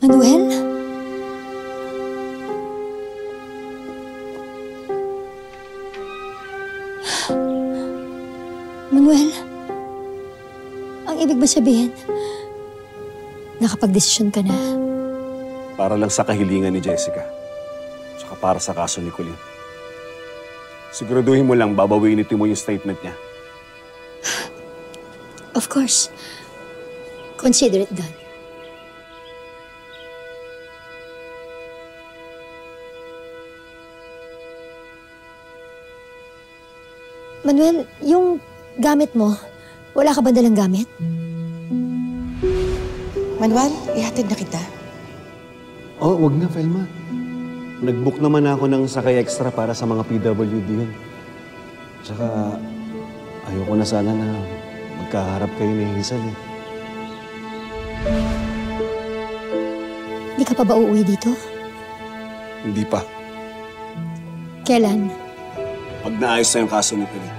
Manuel? Manuel? Ang ibig ba sabihin, nakapag-desisyon ka na? Para lang sa kahilingan ni Jessica. Tsaka para sa kaso ni Colleen. Siguraduhin mo lang babawiin mo yung statement niya. Of course. Consider it done. Manuel, yung gamit mo, wala ka ba dalang gamit? Manuel, ihatid na kita. Oh, wag na, Felma. Nag-book naman ako ng sakay extra para sa mga PWD yun. Tsaka, ayoko na sana na magkaharap kayo ni Hazel eh. Hindi ka pa ba uuwi dito? Hindi pa. Kailan? Pag naayos na yung kaso ni Colleen.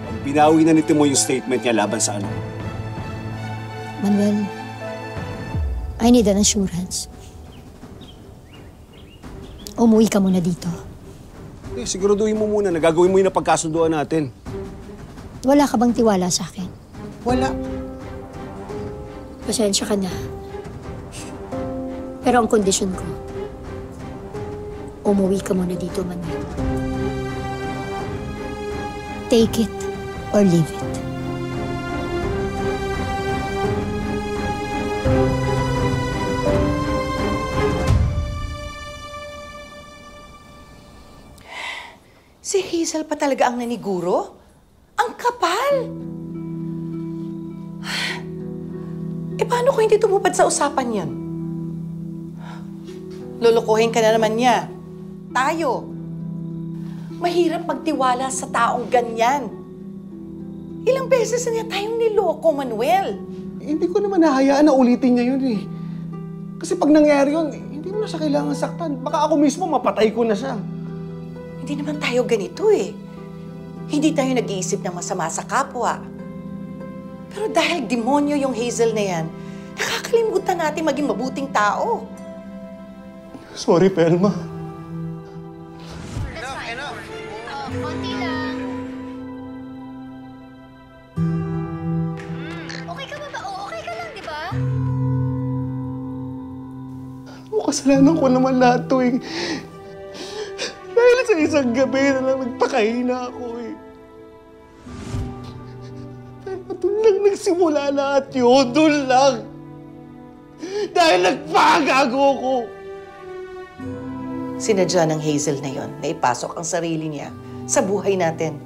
Pag binawi na ni Timo yung statement niya laban sa ano. Manuel, I need an assurance. Umuwi ka muna dito. Eh, siguraduhin mo muna na gagawin mo yung napagkasunduan natin. Wala ka bang tiwala sa akin? Wala. Pasensya ka na. Pero ang kondisyon ko, umuwi ka muna dito, Manuel. Take it or leave it. Si Hazel pa talaga ang naniguro? Ang kapal! Eh, paano kung hindi tumupad sa usapan yan? Lulukuhin ka na naman niya. Tayo. Mahirap magtiwala sa taong ganyan. Ilang beses na niya tayong niloko, Manuel. Hindi ko naman nahayaan na ulitin niya yun eh. Kasi pag nangyari yun, hindi mo na siya kailangan saktan. Baka ako mismo mapatay ko na siya. Hindi naman tayo ganito eh. Hindi tayo nag-iisip ng masama sa kapwa. Pero dahil demonyo yung Hazel na yan, nakakalimutan natin maging mabuting tao. Sorry, Pelma. Enough. Konti lang. Okay ka ba? Oo, okay ka lang, di ba? Kasalanan ko naman lahat to eh. Dahil sa isang gabi na lang nagpakahina ako eh. Pero doon lang nagsimula lahat yun. Doon lang. Dahil nagpagago ko. Sinadya ng Hazel na yon na ipasok ang sarili niya sa buhay natin.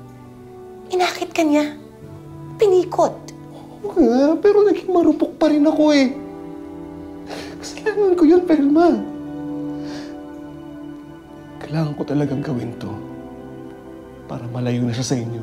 Inakit ka niya. Pinikot. Oo nga, pero naging marupok pa rin ako eh. Kasalanan ko yun, Pelma. Kailangan ko talagang gawin to para malayo na siya sa inyo.